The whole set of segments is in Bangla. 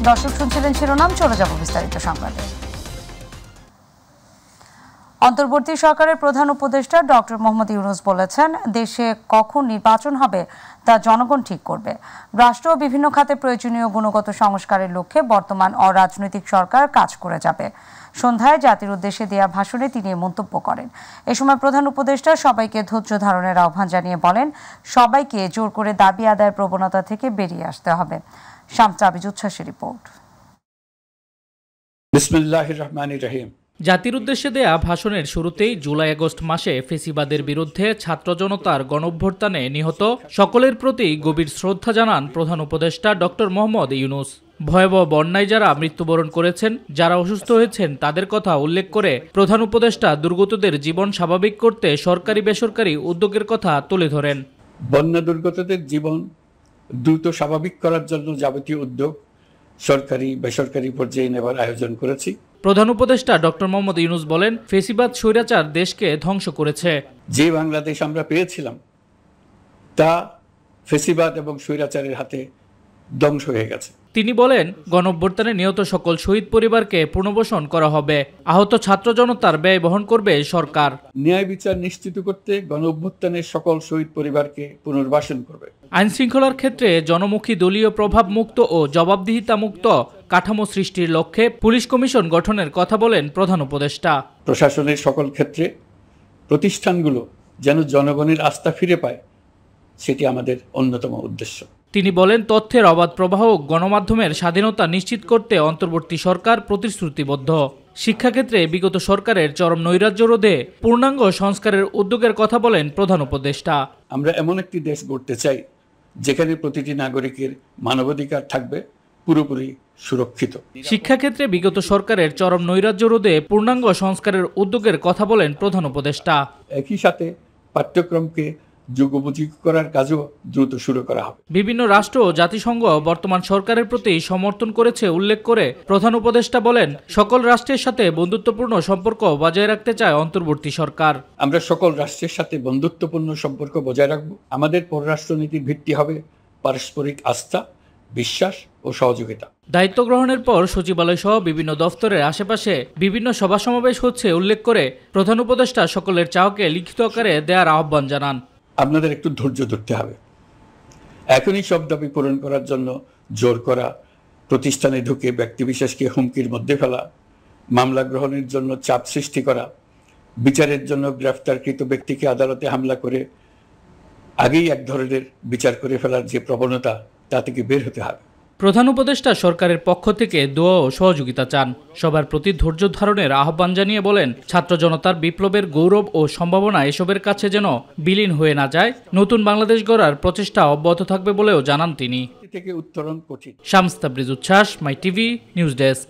দর্শক শুনছিলেন শিরোনাম, চলে যাব বিস্তারিত সংবাদে। অন্তর্বর্তী সরকারের প্রধান উপদেষ্টা ডক্টর মোহাম্মদ ইউনূস বলেছেন, দেশে কখন নির্বাচন হবে তা জনগণ ঠিক করবে। রাষ্ট্র ও বিভিন্ন খাতে প্রয়োজনীয় গুণগত সংস্কারের লক্ষ্যে বর্তমান অরাজনৈতিক সরকার কাজ করে যাবে। সন্ধ্যায় জাতির উদ্দেশ্যে দেয়া ভাষণে তিনি মন্তব্য করেন। এ সময় প্রধান উপদেষ্টা সবাইকে ধৈর্য ধারণের আহ্বান জানিয়ে বলেন, সবাইকে জোর করে দাবি আদায়ের প্রবণতা থেকে বেরিয়ে আসতে হবে। শামস তাবিজ উচ্ছ্বাসের রিপোর্ট। বিসমিল্লাহির রহমানির রহিম। জাতির উদ্দেশ্যে দেয়া ভাষণের শুরুতেই জুলাই-আগস্ট মাসে ফেসিবাদের বিরুদ্ধে ছাত্র জনতার গণঅভ্যুত্থানে নিহত সকলের প্রতি গভীর শ্রদ্ধা জানান প্রধান উপদেষ্টা ডক্টর মোহাম্মদ ইউনূস। ভয়াবহ বন্যায় যারা মৃত্যুবরণ করেছেন, যারা অসুস্থ হয়েছেন তাদের কথা উল্লেখ করে প্রধান উপদেষ্টা দুর্গতদের জীবন স্বাভাবিক করতে সরকারি বেসরকারি উদ্যোগের কথা তুলে ধরেন। বন্যা দুর্গতদের জীবন দ্রুত স্বাভাবিক করার জন্য যাবতীয় উদ্যোগ সরকারি বেসরকারি পর্যায়ে নেবার আয়োজন করেছি। প্রধান উপদেষ্টা ডক্টর মোহাম্মদ ইউনূস বলেন, ফেসিবাদ স্বৈরাচার দেশকে ধ্বংস করেছে। যে বাংলাদেশ আমরা পেয়েছিলাম তা ফেসিবাদ এবং স্বৈরাচারের হাতে ধ্বংস হয়ে গেছে। তিনি বলেন, গণঅভ্যুত্থানে নিহত সকল শহীদ পরিবারকে পুনর্বাসন করা হবে। আহত ছাত্র জনতার ব্যয় বহন করবে সরকার। ন্যায় বিচার নিশ্চিত করতে গণঅভ্যুত্থানের সকল শহীদ পরিবারকে পুনর্বাসন করবে। আইন শৃঙ্খলার ক্ষেত্রে জনমুখী দলীয় প্রভাব মুক্ত ও জবাবদিহিতা মুক্ত কাঠামো সৃষ্টির লক্ষ্যে পুলিশ কমিশন গঠনের কথা বলেন প্রধান উপদেষ্টা। প্রশাসনের সকল ক্ষেত্রে প্রতিষ্ঠানগুলো যেন জনগণের আস্থা ফিরে পায়, সেটি আমাদের অন্যতম উদ্দেশ্য। তিনি বলেন, তথ্যের অবাধ প্রবাহ ও গণমাধ্যমের স্বাধীনতা নিশ্চিত করতে অন্তর্বর্তী সরকার প্রতিশ্রুতিবদ্ধ। শিক্ষাক্ষেত্রে বিগত সরকারের চরম নৈরাজ্য রোধে পূর্ণাঙ্গ সংস্কারের উদ্যোগের কথা বলেন প্রধান উপদেষ্টা। আমরা এমন একটি দেশ গড়তে চাই যেখানে প্রতিটি নাগরিকের মানবাধিকার থাকবে পুরোপুরি সুরক্ষিত। শিক্ষাক্ষেত্রে বিগত সরকারের চরম নৈরাজ্য রোধে পূর্ণাঙ্গ সংস্কারের উদ্যোগের কথা বলেন প্রধান উপদেষ্টা। একই সাথে পাঠ্যক্রমকে যুগোপযোগী করার কাজও দ্রুত শুরু করা হবে। বিভিন্ন রাষ্ট্র ও জাতিসংঘ বর্তমান সরকারের প্রতি সমর্থন করেছে উল্লেখ করে প্রধান উপদেষ্টা বলেন, সকল রাষ্ট্রের সাথে বন্ধুত্বপূর্ণ সম্পর্ক বজায় রাখতে চায় অন্তর্বর্তী সরকার। আমরা সকল রাষ্ট্রের সাথে বন্ধুত্বপূর্ণ সম্পর্ক বজায় রাখব। আমাদের পররাষ্ট্রনীতির ভিত্তি হবে পারস্পরিক আস্থা, বিশ্বাস ও সহযোগিতা। দায়িত্ব গ্রহণের পর সচিবালয় সহ বিভিন্ন দফতরের আশেপাশে বিভিন্ন সভা সমাবেশ হচ্ছে উল্লেখ করে প্রধান উপদেষ্টা সকলের চাওকে লিখিত আকারে দেওয়ার আহ্বান জানান। আপনাদের একটু ধৈর্য ধরতে হবে। এখনই সব দাবি পূরণ করার জন্য জোর করা, প্রতিষ্ঠানে ঢুকে ব্যক্তিবিশেষকে হুমকির মধ্যে ফেলা, মামলা গ্রহণের জন্য চাপ সৃষ্টি করা, বিচারের জন্য গ্রেফতারকৃত ব্যক্তিকে আদালতে হামলা করে আগেই এক ধরনের বিচার করে ফেলার যে প্রবণতা, তা থেকে বের হতে হবে। প্রধান উপদেষ্টা সরকারের পক্ষ থেকে দোয়া ও সহযোগিতা চান। সবার প্রতি ধৈর্য ধারণের আহ্বান জানিয়ে বলেন, ছাত্র জনতার বিপ্লবের গৌরব ও সম্ভাবনা এসবের কাছে যেন বিলীন হয়ে না যায়। নতুন বাংলাদেশ গড়ার প্রচেষ্টা অব্যাহত থাকবে বলেও জানান তিনি। শামস তাবরিজ উচ্ছ্বাস, মাই টিভি নিউজ ডেস্ক।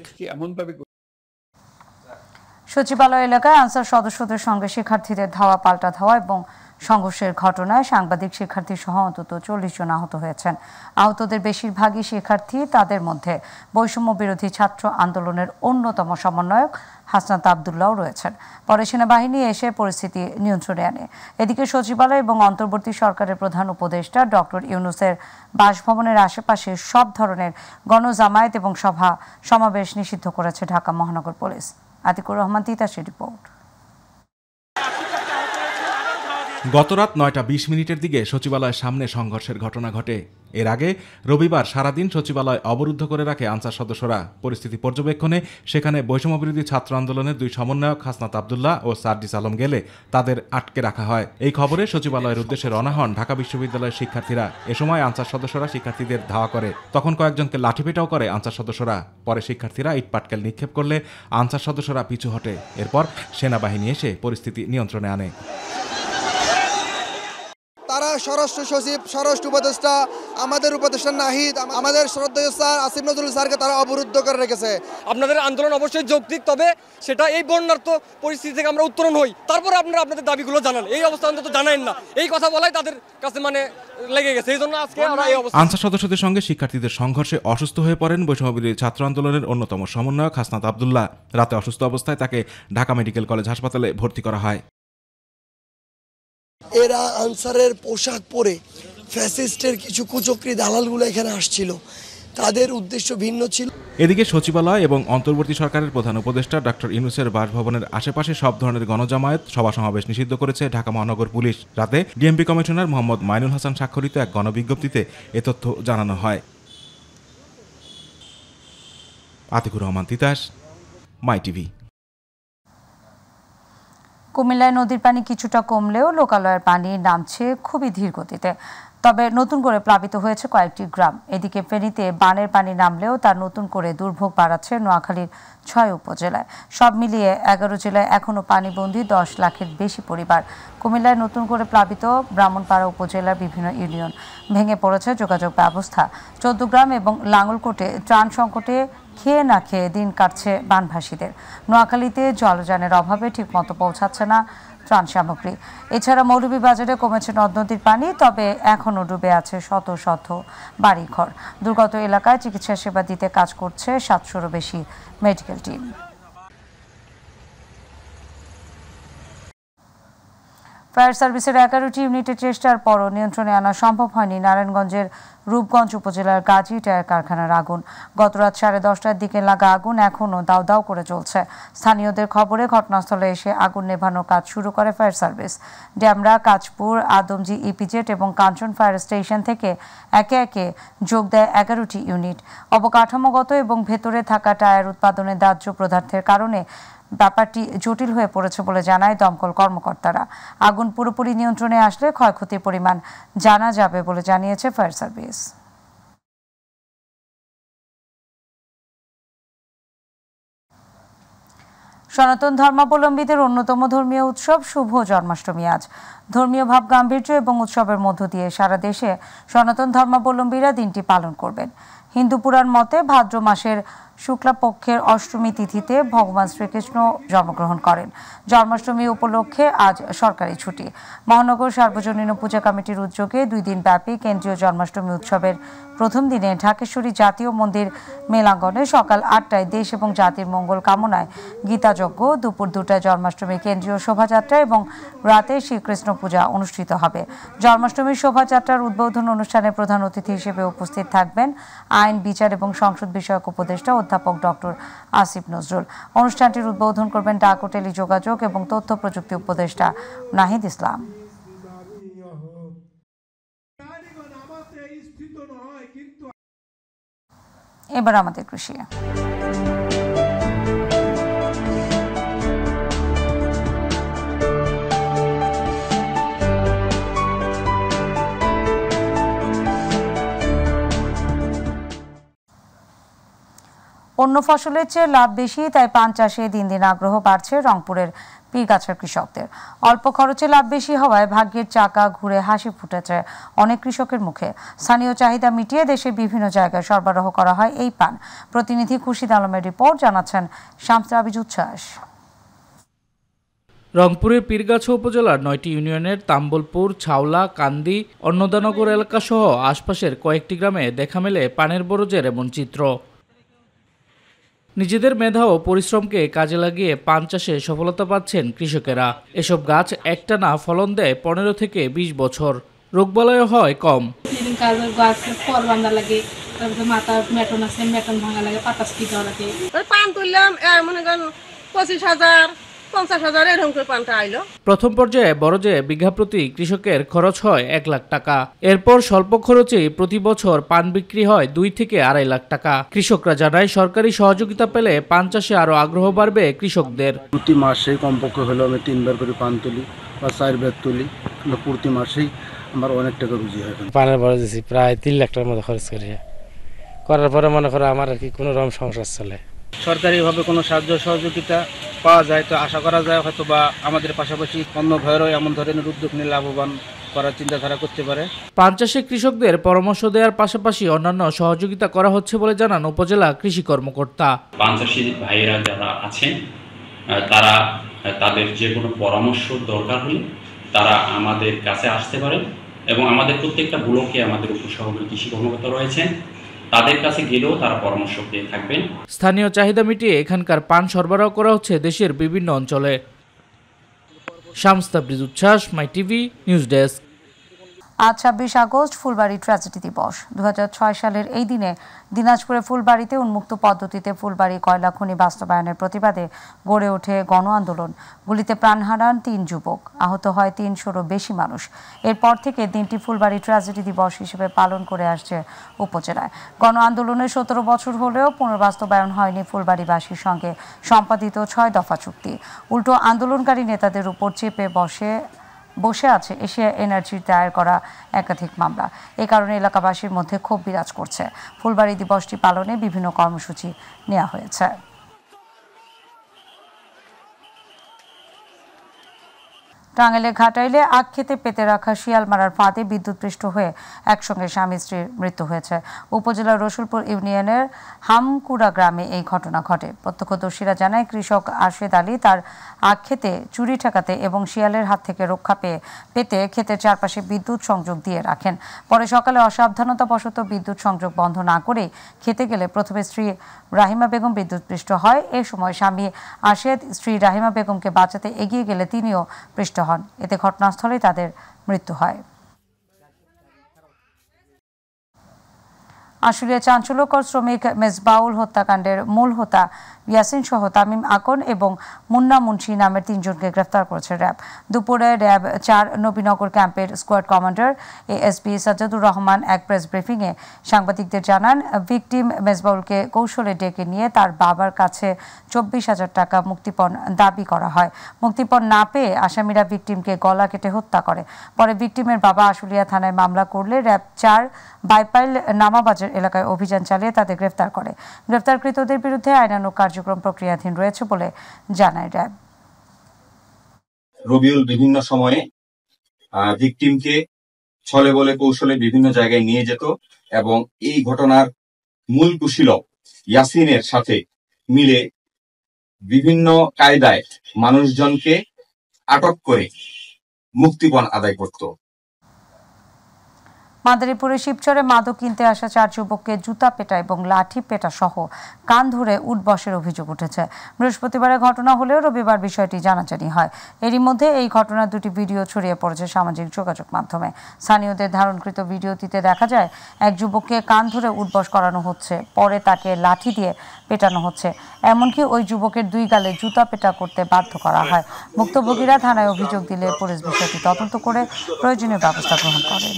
সচিবালয় এলাকায় আনসার সদস্যদের সঙ্গে শিক্ষার্থীদের ধাওয়া পাল্টা ধাওয়া এবং সংঘর্ষের ঘটনায় সাংবাদিক শিক্ষার্থী সহ অন্তত 40 জন আহত হয়েছেন। আহতদের বেশিরভাগই শিক্ষার্থী। তাদের মধ্যে বৈষম্য বিরোধী ছাত্র আন্দোলনের অন্যতম সমন্বয়ক হাসনাত আবদুল্লাহও রয়েছেন। পরে সেনাবাহিনী এসে পরিস্থিতি নিয়ন্ত্রণে আনে। এদিকে সচিবালয় এবং অন্তর্বর্তী সরকারের প্রধান উপদেষ্টা ডক্টর ইউনূসের বাসভবনের আশেপাশে সব ধরনের গণজামায়াত এবং সভা সমাবেশ নিষিদ্ধ করেছে ঢাকা মহানগর পুলিশ। আতিকুর রহমান, তিতাসের রিপোর্ট। গতরাত 9:20 দিকে সচিবালয়ের সামনে সংঘর্ষের ঘটনা ঘটে। এর আগে রবিবার সারাদিন সচিবালয় অবরুদ্ধ করে রাখে আনসার সদস্যরা। পরিস্থিতি পর্যবেক্ষণে সেখানে বৈষম্যবিরোধী ছাত্র আন্দোলনের 2 সমন্বয়ক হাসনাত আবদুল্লাহ ও সার্জিস আলম গেলে তাদের আটকে রাখা হয়। এই খবরে সচিবালয়ের উদ্দেশ্যে রওনা হন ঢাকা বিশ্ববিদ্যালয়ের শিক্ষার্থীরা। এ সময় আনসার সদস্যরা শিক্ষার্থীদের ধাওয়া করে। তখন কয়েকজনকে লাঠিপেটাও করে আনসার সদস্যরা। পরে শিক্ষার্থীরা ইটপাটকেল নিক্ষেপ করলে আনসার সদস্যরা পিছু হটে। এরপর সেনাবাহিনী এসে পরিস্থিতি নিয়ন্ত্রণে আনে। তারা স্বরাষ্ট্র সচিব, স্বরাষ্ট্র উপদেষ্টা, আমাদের উপদেষ্টা নাহিদ, আমাদের শ্রদ্ধেয় স্যার আসিফ নজরুল স্যারকে তারা অবরুদ্ধ করে রেখেছে। আপনাদের আন্দোলন অবশ্যই যৌক্তিক, তবে সেটা এই বন্যার্ত পরিস্থিতি থেকে আমরা উত্তরণ হই, তারপরে আপনারা আপনাদের দাবিগুলো জানান। এই অবস্থা অন্তত জানান না, এই কথা বলাই তাদের কাছে লেগে গেছে। এই জন্য আজকে আমরা এই অবস্থা। আনসার সদস্যদের সঙ্গে শিক্ষার্থীদের সংঘর্ষে অসুস্থ হয়ে পড়েন বৈষম্যবিরোধী ছাত্র আন্দোলনের অন্যতম সমন্বয়ক হাসনাত আবদুল্লাহ। রাতে অসুস্থ অবস্থায় তাকে ঢাকা মেডিকেল কলেজ হাসপাতালে ভর্তি করা হয়। এরা আনসারের পোশাক পরে ফ্যাসিস্টের কিছু কুচক্রী দালালগুলো এখানে আসছিল। তাদের উদ্দেশ্য ভিন্ন ছিল। এদিকে সচিবালয় এবং অন্তর্বর্তী সরকারের প্রধান উপদেষ্টা ডক্টর ইউনূসের বাসভবনের আশেপাশে সব ধরনের গণজামায়াত সভা সমাবেশ নিষিদ্ধ করেছে ঢাকা মহানগর পুলিশ। রাতে ডিএমপি কমিশনার মোহাম্মদ মাইনুল হাসান স্বাক্ষরিত এক গণবিজ্ঞপ্তিতে এ তথ্য জানানো হয়। আতিকুর রহমান তিতাস, মাই টিভি। কুমিল্লায় নদীর পানি কিছুটা কমলেও লোকালয়ের পানি নামছে খুবই ধীর গতিতে। তবে নতুন করে প্লাবিত হয়েছে কয়েকটি গ্রাম। এদিকে ফেনীতে বানের পানি নামলেও তার নতুন করে দুর্ভোগ বাড়াচ্ছে নোয়াখালীর ৬ উপজেলায়। সব মিলিয়ে ১১ জেলায় এখনও পানিবন্দী ১০ লাখের বেশি পরিবার। কুমিল্লায় নতুন করে প্লাবিত ব্রাহ্মণপাড়া উপজেলার বিভিন্ন ইউনিয়ন। ভেঙে পড়েছে যোগাযোগ ব্যবস্থা। ১৪ গ্রাম এবং লাঙ্গলকোটে ত্রাণ সংকটে খেয়ে না খেয়ে দিন কাটছে বানভাসীদের। নোয়াখালীতে জলযানের অভাবে ঠিকমতো পৌঁছাচ্ছে না ত্রাণ সামগ্রী। এছাড়া মৌলভীবাজারে কমেছে নদ নদীর পানি, তবে এখনও ডুবে আছে শত শত বাড়িঘর। দুর্গত এলাকায় চিকিৎসা সেবা দিতে কাজ করছে ৭০০-রও বেশি মেডিকেল টিম। ফায়ার সার্ভিসের ১১টি ইউনিটের চেষ্টার পরও নিয়ন্ত্রণে আনা সম্ভব হয়নি নারায়ণগঞ্জের রূপগঞ্জ উপজেলার গাজী টায়ার কারখানার আগুন। গতরাত 10:30টার দিকে লাগা আগুন এখনও দাউ দাউ করে চলছে। স্থানীয়দের খবরে ঘটনাস্থলে এসে আগুন নেভানোর কাজ শুরু করে fire service. Demra, Kanchpur, Adamjee EPZ এবং কাঞ্চন ফায়ার স্টেশন থেকে একে একে যোগ দেয় ১১টি ইউনিট। অবকাঠামোগত এবং ভেতরে থাকা টায়ার উৎপাদনের দাহ্য পদার্থের কারণে ব্যাপারটি জটিল হয়ে পড়েছে বলে জানায় দমকল কর্মকর্তারা। আগুন পুরোপুরি নিয়ন্ত্রণে আসলে ক্ষয়ক্ষতির পরিমাণ জানা যাবে বলে জানিয়েছে ফায়ার সার্ভিস। সনাতন ধর্মাবলম্বীদের অন্যতম ধর্মীয় উৎসব শুভ জন্মাষ্টমী আজ। ধর্মীয় ভাব গাম্ভীর্য এবং উৎসবের মধ্য দিয়ে সারা দেশে সনাতন ধর্মাবলম্বীরা দিনটি পালন করবেন। হিন্দু পুরাণ মতে ভাদ্র মাসের শুক্লাপক্ষের অষ্টমী তিথিতে ভগবান শ্রীকৃষ্ণ জন্মগ্রহণ করেন। জন্মাষ্টমী উপলক্ষে আজ সরকারি ছুটি। মহানগর সার্বজনীন পূজা কমিটির উদ্যোগে 2 দিন ব্যাপী কেন্দ্রীয় জন্মাষ্টমী উৎসবের প্রথম দিনে ঢাকেশ্বরী জাতীয় মন্দির মেলাঙ্গনে সকাল 8টায় দেশ এবং জাতির মঙ্গল কামনায় গীতাযজ্ঞ, দুপুর 2টায় জন্মাষ্টমী কেন্দ্রীয় শোভাযাত্রা এবং রাতে শ্রীকৃষ্ণ পূজা অনুষ্ঠিত হবে। জন্মাষ্টমীর শোভাযাত্রার উদ্বোধন অনুষ্ঠানে প্রধান অতিথি হিসেবে উপস্থিত থাকবেন আইন, বিচার এবং সংসদ বিষয়ক উপদেষ্টা অধ্যাপক ডক্টর আসিফ নজরুল। অনুষ্ঠানটির উদ্বোধন করবেন ডাক ও টেলিযোগাযোগ এবং তথ্য প্রযুক্তি উপদেষ্টা নাহিদ ইসলাম। এবার আমাদের কৃষি। অন্য ফসলের চেয়ে লাভ বেশি, তাই পান চাষে দিন দিন আগ্রহ বাড়ছে রংপুরের পীরগাছার কৃষকদের। অল্প খরচে লাভ বেশি হওয়ায় ভাগ্যের চাকা ঘুরে হাসি ফুটেছে অনেক কৃষকের মুখে। স্থানীয় চাহিদা মিটিয়ে দেশের বিভিন্ন জায়গায় সরবরাহ করা হয় এই পান। প্রতিনিধি খুরশিদ আলমের রিপোর্ট, জানাচ্ছেন শামস আবিজ উচ্ছ্বাস। রংপুরের পীরগাছা উপজেলার 9টি ইউনিয়নের তাম্বলপুর, ছাওলা, কান্দি, অন্নদানগর এলাকাসহ আশপাশের কয়েকটি গ্রামে দেখা মেলে পানের বরজের এমন চিত্র। নিজেদের মেধা ও পরিশ্রমকে কাজে লাগিয়ে পান চাষে সফলতা পাচ্ছেন কৃষকেরা। এসব গাছ একটানা ফলন দেয় 15 থেকে 20 বছর। রোগবালয় হয় কম। পান তুললাম মনে করেন 25,000 50,000 এরকম করে পানটা আইলো। প্রথম পর্যায়ে বরজে বিঘা প্রতি কৃষকের খরচ হয় 1 লাখ টাকা। এরপর স্বল্প খরচে প্রতি বছর পান বিক্রি হয় 2 থেকে 2.5 লাখ টাকা। কৃষকরা জানায় সরকারি সহযোগিতা পেলে পান চাষে আরো আগ্রহ বাড়বে কৃষকদের। প্রতি মাসে কমপক্ষে হলেও আমি 3 বার করে পান তুলি বা 4 বার তুলি। প্রতি মাসেই আমার অনেক টাকা রুজি হয়। পানের বরজ প্রায় 3 লাখ টাকার মতো খরচ করি। করার পরে মনে করো আমার আর কি কোনো রকম সংসার চলে। সরকারিভাবে কোনো সাহায্য সহযোগিতা পাওয়া যায় তো আশা করা যায় হয়তো বা আমাদের পাশাপাশি অন্য ভাইয়েরও এমন ধরনের উদ্যোগ নিয়ে লাভবান করার চিন্তাধারা করতে পারে। পান চাষে কৃষকদের পরামর্শ দেওয়ার পাশাপাশি অন্যান্য সহযোগিতা করা হচ্ছে বলে জানান উপজেলা কৃষি কর্মকর্তা। পান চাষী ভাইয়েরা যারা আছেন তারা তাদের যে কোনো পরামর্শ দরকার হলে তারা আমাদের কাছে আসতে পারেন এবং আমাদের প্রত্যেকটা ব্লকে আমাদের উপসহকারী কৃষি কর্মকর্তা রয়েছেন, তাদের কাছে গেলেও তারা পরামর্শ পেয়ে থাকবেন। স্থানীয় চাহিদা মিটিয়ে এখানকার পান সরবরাহ করা হচ্ছে দেশের বিভিন্ন অঞ্চলে। শামস আবিজ উচ্ছ্বাস, মাই টিভি নিউজ ডেস্ক। আজ 26 আগস্ট ফুলবাড়ি ট্র্যাজেডি দিবস। 2006 সালের এই দিনে দিনাজপুরে ফুলবাড়িতে উন্মুক্ত পদ্ধতিতে ফুলবাড়ি কয়লা খনি বাস্তবায়নের প্রতিবাদে গড়ে ওঠে গণ আন্দোলন। গুলিতে প্রাণ হারান 3 যুবক, আহত হয় 300-রও বেশি মানুষ। এরপর থেকে দিনটি ফুলবাড়ি ট্র্যাজেডি দিবস হিসেবে পালন করে আসছে উপজেলায়। গণ আন্দোলনের 17 বছর হলেও পুনর্বাস্তবায়ন হয়নি ফুলবাড়িবাসীর সঙ্গে সম্পাদিত 6 দফা চুক্তি। উল্টো আন্দোলনকারী নেতাদের উপর চেপে বসে আছে এশিয়া এনার্জির দায়ের করা একাধিক মামলা। এ কারণে এলাকাবাসীর মধ্যে ক্ষোভ বিরাজ করছে। ফুলবাড়ি দিবসটি পালনে বিভিন্ন কর্মসূচি নেওয়া হয়েছে। টাঙ্গাইলের ঘাটাইলে আখ খেতে পেতে রাখা শিয়াল মারার ফাঁদে বিদ্যুৎপৃষ্ট হয়ে একসঙ্গে স্বামী স্ত্রীর মৃত্যু হয়েছে। উপজেলার রসুলপুর ইউনিয়নের হামকুড়া গ্রামে এই ঘটনা ঘটে। প্রত্যক্ষদর্শীরা জানায়, কৃষক আরশেদ আলী তার আখ খেতে চুরি ঠেকাতে এবং শিয়ালের হাত থেকে রক্ষা পেতে ক্ষেতের চারপাশে বিদ্যুৎ সংযোগ দিয়ে রাখেন। পরে সকালে অসাবধানতাবশত বিদ্যুৎ সংযোগ বন্ধ না করে খেতে গেলে প্রথমে স্ত্রী রাহিমা বেগম বিদ্যুৎপৃষ্ট হয়। এ সময় স্বামী আরশেদ স্ত্রী রাহিমা বেগমকে বাঁচাতে এগিয়ে গেলে তিনিও পৃষ্ঠ হন। এতে ঘটনাস্থলেই তাদের মৃত্যু হয়। আশুলিয়া চাঞ্চল্যকর শ্রমিক মেজবাউল হত্যাকাণ্ডের মূল হোতা ইয়াসিন সহ তামিম আকন এবং মুন্না মুন্সি নামের 3 জনকে গ্রেফতার করেছে র্যাব। দুপুরে র্যাব 4 নবীনগর ক্যাম্পের squad commander ASP Sajjadur Rahman এক প্রেস ব্রিফিংয়ে সাংবাদিকদের জানান, ভিকটিম মেজবাউলকে কৌশলে ডেকে নিয়ে তার বাবার কাছে 24,000 টাকা মুক্তিপণ দাবি করা হয়। মুক্তিপণ না পেয়ে আসামিরা ভিকটিমকে গলা কেটে হত্যা করে। পরে ভিকটিমের বাবা আশুলিয়া থানায় মামলা করলে র্যাব 4 বাইপাইল নামাবাজার এলাকায় অভিযান চালিয়ে তাদের গ্রেফতার করে। গ্রেফতারকৃতদের বিরুদ্ধে আইনানুগ কার্যক্রম প্রক্রিয়াধীন রয়েছে বলে জানায় র্যাব। রবিউল বিভিন্ন সময়ে ভিকটিমকে ছলে বলে কৌশলে বিভিন্ন জায়গায় নিয়ে যেত এবং এই ঘটনার মূল কুশীলব ইয়াসিনের সাথে মিলে বিভিন্ন কায়দায় মানুষজনকে আটক করে মুক্তিপণ আদায় করত। মাদারীপুরের শিবচরে মাদক কিনতে আসা 4 যুবককে জুতা পেটা এবং লাঠি পেটা সহ কান ধরে উঠবসের অভিযোগ উঠেছে। বৃহস্পতিবারের ঘটনা হলেও রবিবার বিষয়টি জানাজানি হয়। এরই মধ্যে এই ঘটনার 2টি ভিডিও ছড়িয়ে পড়েছে সামাজিক যোগাযোগ মাধ্যমে। স্থানীয়দের ধারণকৃত ভিডিওটিতে দেখা যায়, এক যুবককে কান ধরে উঠবস করানো হচ্ছে, পরে তাকে লাঠি দিয়ে পেটানো হচ্ছে। এমনকি ওই যুবকের 2 গালে জুতা পেটা করতে বাধ্য করা হয়। ভুক্তভোগীরা থানায় অভিযোগ দিলে পুলিশ বিষয়টি তদন্ত করে প্রয়োজনীয় ব্যবস্থা গ্রহণ করেন।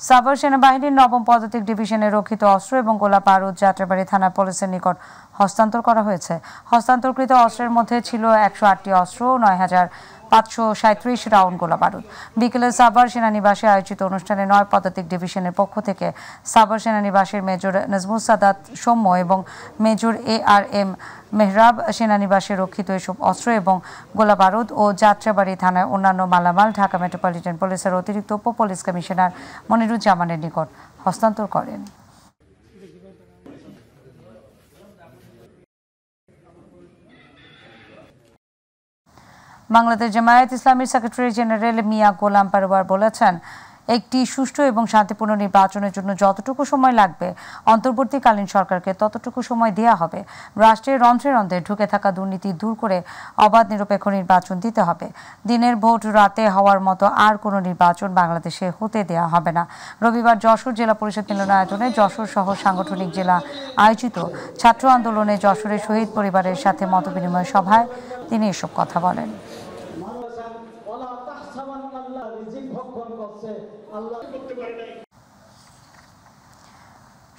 সাভার সেনাবাহিনীর 9ম পদাতিক ডিভিশনের রক্ষিত অস্ত্র এবং গোলা বারুদ যাত্রাবাড়ী থানা পুলিশের নিকট হস্তান্তর করা হয়েছে। হস্তান্তরকৃত অস্ত্রের মধ্যে ছিল 108টি অস্ত্র, 9,537 রাউন্ড গোলা বারুদ। বিকেলে সাভার সেনানিবাসে আয়োজিত অনুষ্ঠানে 9 পদাতিক ডিভিশনের পক্ষ থেকে সাভার সেনানিবাসের মেজর নজমুল সাদাত সৌম্য এবং মেজর ARM মেহরাব সেনানিবাসে রক্ষিত এসব অস্ত্র এবং গোলা বারুদ ও যাত্রাবাড়ী থানায় অন্যান্য মালামাল ঢাকা মেট্রোপলিটন পুলিশের অতিরিক্ত উপ পুলিশ কমিশনার মনিরুজ্জামানের নিকট হস্তান্তর করেন। বাংলাদেশ জামায়াত ইসলামীর সেক্রেটারি জেনারেল মিয়া গোলাম পারওয়ার বলেছেন, একটি সুষ্ঠু এবং শান্তিপূর্ণ নির্বাচনের জন্য যতটুকু সময় লাগবে অন্তর্বর্তীকালীন সরকারকে ততটুকু সময় দেওয়া হবে। রাষ্ট্রের রন্ধ্রে রন্ধ্রে ঢুকে থাকা দুর্নীতি দূর করে অবাধ নিরপেক্ষ নির্বাচন দিতে হবে। দিনের ভোট রাতে হওয়ার মতো আর কোনো নির্বাচন বাংলাদেশে হতে দেওয়া হবে না। রবিবার যশোর জেলা পরিষদ মিলনায়তনে যশোর সহ সাংগঠনিক জেলা আয়োজিত ছাত্র আন্দোলনে যশোরের শহীদ পরিবারের সাথে মতবিনিময় সভায় তিনি এসব কথা বলেন।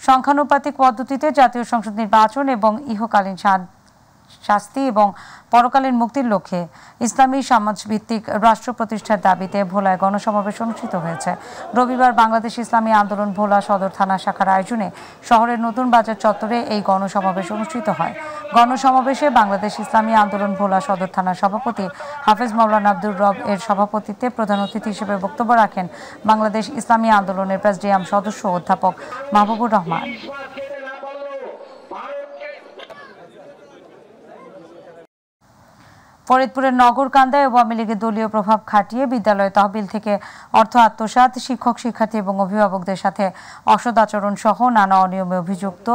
সংখ্যানুপাতিক পদ্ধতিতে জাতীয় সংসদ নির্বাচন এবং ইহকালীন শাস্তি এবং পরকালীন মুক্তির লক্ষ্যে ইসলামী সমাজভিত্তিক রাষ্ট্র প্রতিষ্ঠার দাবিতে ভোলায় গণসমাবেশ অনুষ্ঠিত হয়েছে। রবিবার বাংলাদেশ ইসলামী আন্দোলন ভোলা সদর থানা শাখার আয়োজনে শহরের নতুন বাজার চত্বরে এই গণসমাবেশ অনুষ্ঠিত হয়। গণসমাবেশে বাংলাদেশ ইসলামী আন্দোলন ভোলা সদর থানার সভাপতি হাফেজ মাওলানা আব্দুর রব এর সভাপতিত্বে প্রধান অতিথি হিসেবে বক্তব্য রাখেন বাংলাদেশ ইসলামী আন্দোলনের প্রেসিডিয়াম সদস্য অধ্যাপক মাহবুবুর রহমান। ফরিদপুরের নগরকান্দায় আওয়ামী লীগের দলীয় প্রভাব খাটিয়ে বিদ্যালয় তহবিল থেকে অর্থ আত্মসাৎ, শিক্ষক শিক্ষার্থী এবং অভিভাবকদের সাথে অসদাচরণ সহ নানা অনিয়মে অভিযুক্ত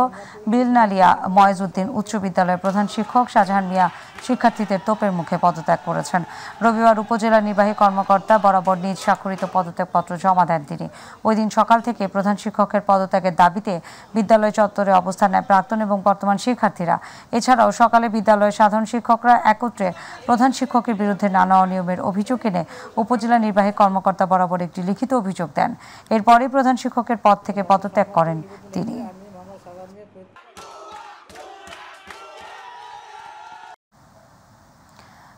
বিলনালিয়া ময়েজউদ্দিন উচ্চ বিদ্যালয়ের প্রধান শিক্ষক শাহজাহান মিয়া শিক্ষার্থীদের তোপের মুখে পদত্যাগ করেছেন। রবিবার উপজেলা নির্বাহী কর্মকর্তা বরাবর নিজ স্বাক্ষরিত পদত্যাগপত্র জমা দেন তিনি। ওই দিন সকাল থেকে প্রধান শিক্ষকের পদত্যাগের দাবিতে বিদ্যালয় চত্বরে অবস্থান নেয় প্রাক্তন এবং বর্তমান শিক্ষার্থীরা। এছাড়াও সকালে বিদ্যালয়ের সাধারণ শিক্ষকরা একত্রে প্রধান শিক্ষকের বিরুদ্ধে নানা অনিয়মের অভিযোগ এনে উপজেলা নির্বাহী কর্মকর্তা বরাবর একটি লিখিত অভিযোগ দেন। এরপরই প্রধান শিক্ষকের পদ থেকে পদত্যাগ করেন তিনি।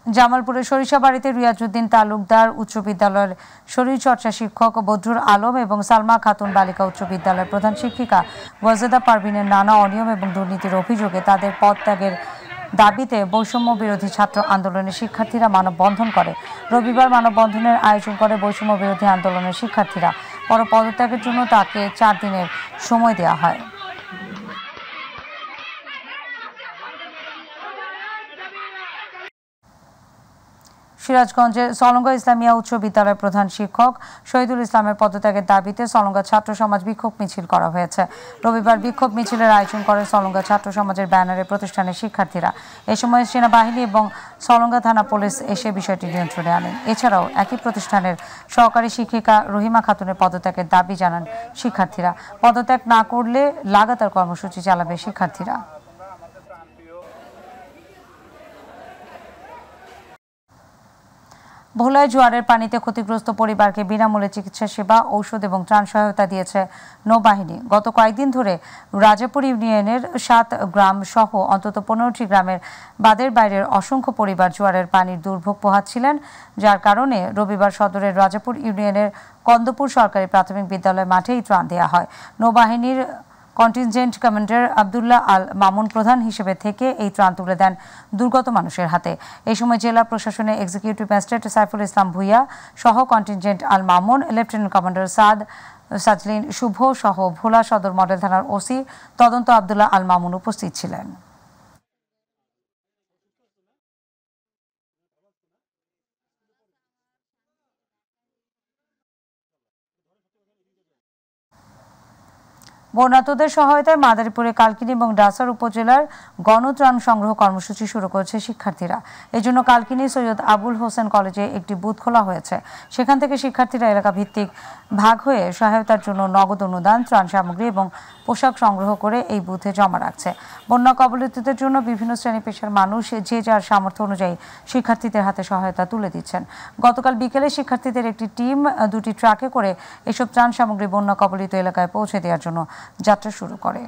জামালপুরের সরিষাবাড়িতে রিয়াজউদ্দিন তালুকদার উচ্চ বিদ্যালয়ের শরীরচর্চা শিক্ষক বদরুল আলম এবং সালমা খাতুন বালিকা উচ্চ বিদ্যালয়ের প্রধান শিক্ষিকা ওয়াজেদা পারভিনের নানা অনিয়ম এবং দুর্নীতির অভিযোগে তাদের পদত্যাগের দাবিতে বৈষম্য বিরোধী ছাত্র আন্দোলনের শিক্ষার্থীরা মানববন্ধন করে। রবিবার মানববন্ধনের আয়োজন করে বৈষম্য বিরোধী আন্দোলনের শিক্ষার্থীরা। পরে পদত্যাগের জন্য তাকে 4 দিনের সময় দেওয়া হয়। সিরাজগঞ্জের সলঙ্গা ইসলামিয়া উচ্চ বিদ্যালয়ের প্রধান শিক্ষক শহীদুল ইসলামের পদত্যাগের দাবিতে সলঙ্গা ছাত্র সমাজ বিক্ষোভ মিছিল করা হয়েছে। রবিবার বিক্ষোভ মিছিলের আয়োজন করে সলঙ্গা ছাত্র সমাজের ব্যানারে প্রতিষ্ঠানের শিক্ষার্থীরা। এ সময় সেনাবাহিনী এবং সলঙ্গা থানা পুলিশ এসে বিষয়টি নিয়ন্ত্রণে আনেন। এছাড়াও একই প্রতিষ্ঠানের সহকারী শিক্ষিকা রহিমা খাতুনের পদত্যাগের দাবি জানান শিক্ষার্থীরা। পদত্যাগ না করলে লাগাতার কর্মসূচি চালাবে শিক্ষার্থীরা। ভোলায় জোয়ারের পানিতে ক্ষতিগ্রস্ত পরিবারকে বিনামূল্যে চিকিৎসা সেবা, ঔষধ এবং ত্রাণ সহায়তা দিয়েছে নৌবাহিনী। গত কয়েকদিন ধরে রাজাপুর ইউনিয়নের 7 গ্রাম সহ অন্তত 15টি গ্রামের বাদের বাইরের অসংখ্য পরিবার জোয়ারের পানির দুর্ভোগ পোহাচ্ছিলেন, যার কারণে রবিবার সদরের রাজাপুর ইউনিয়নের কন্দপুর সরকারি প্রাথমিক বিদ্যালয় মাঠেই ত্রাণ দেওয়া হয়। নৌবাহিনীর কন্টিনজেন্ট কমান্ডার আব্দুল্লাহ আল মামুন প্রধান হিসেবে থেকে এই ত্রাণ তুলে দেন দুর্গত মানুষের হাতে। এই সময় জেলা প্রশাসনের এক্সিকিউটিভ ম্যাজিস্ট্রেট সাইফুল ইসলাম ভুইয়া সহ contingent Al Mamun, lieutenant commander সাজলিন শুভ সহ ভোলা সদর মডেল থানার ওসি তদন্ত আব্দুল্লাহ আল মামুন উপস্থিত ছিলেন। বন্যার্তদের সহায়তায় মাদারীপুরে কালকিনি এবং ডাসার উপজেলার গণত্রাণ সংগ্রহ কর্মসূচি শুরু করেছে শিক্ষার্থীরা। এজন্য কালকিনি সৈয়দ আবুল হোসেন কলেজে একটি বুথ খোলা হয়েছে। সেখান থেকে শিক্ষার্থীরা এলাকা ভিত্তিক ভাগ হয়ে সহায়তার জন্য নগদ অনুদান, ত্রাণ সামগ্রী এবং পোশাক সংগ্রহ করে এই বুথে জমা রাখছে। বন্যা কবলিতদের জন্য বিভিন্ন শ্রেণী পেশার মানুষ যে যার সামর্থ্য অনুযায়ী শিক্ষার্থীদের হাতে সহায়তা তুলে দিচ্ছেন। গতকাল বিকেলে শিক্ষার্থীদের একটি টিম 2টি ট্রাকে করে এসব ত্রাণ সামগ্রী বন্যা কবলিত এলাকায় পৌঁছে দেওয়ার জন্য যাত্রা শুরু করে।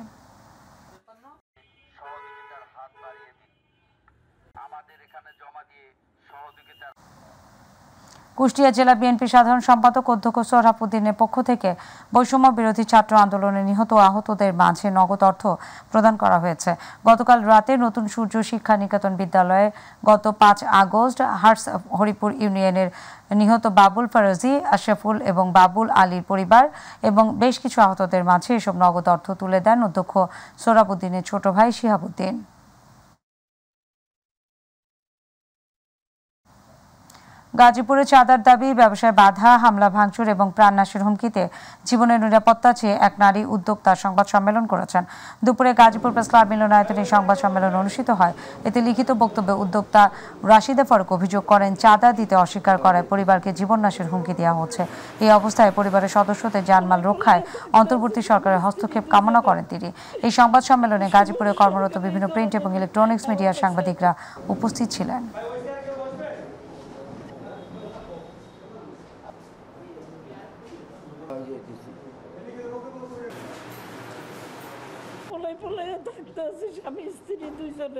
কুষ্টিয়া জেলা বিএনপি সাধারণ সম্পাদক অধ্যক্ষ সোহরাবউদ্দিনের পক্ষ থেকে বৈষম্য বিরোধী ছাত্র আন্দোলনে নিহত ও আহতদের মাঝে নগদ অর্থ প্রদান করা হয়েছে। গতকাল রাতে নতুন সূর্য শিক্ষা নিকেতন বিদ্যালয়ে গত 5 আগস্ট হার্স হরিপুর ইউনিয়নের নিহত বাবুল ফরজি, আশরাফুল এবং বাবুল আলীর পরিবার এবং বেশ কিছু আহতদের মাঝে এসব নগদ অর্থ তুলে দেন অধ্যক্ষ সোহরাবউদ্দিনের ছোট ভাই শিহাবউদ্দিন। গাজীপুরে চাঁদার দাবি, ব্যবসায় বাধা, হামলা ভাঙচুর এবং প্রাণনাশের হুমকিতে জীবনের নিরাপত্তা চেয়ে এক নারী উদ্যোক্তা সংবাদ সম্মেলন করেছেন। দুপুরে গাজীপুর প্রেস ক্লাব মিলনায়তনে সংবাদ সম্মেলন অনুষ্ঠিত হয়। এতে লিখিত বক্তব্যে উদ্যোক্তা রাশিদা ফারুক অভিযোগ করেন, চাঁদা দিতে অস্বীকার করায় পরিবারকে জীবননাশের হুমকি দেওয়া হচ্ছে। এই অবস্থায় পরিবারের সদস্যদের জানমাল রক্ষায় অন্তর্বর্তী সরকারের হস্তক্ষেপ কামনা করেন তিনি। এই সংবাদ সম্মেলনে গাজীপুরে কর্মরত বিভিন্ন প্রিন্ট এবং ইলেকট্রনিক্স মিডিয়ার সাংবাদিকরা উপস্থিত ছিলেন। পলাই থাকতে আছি স্বামী স্ত্রী দুইজনে।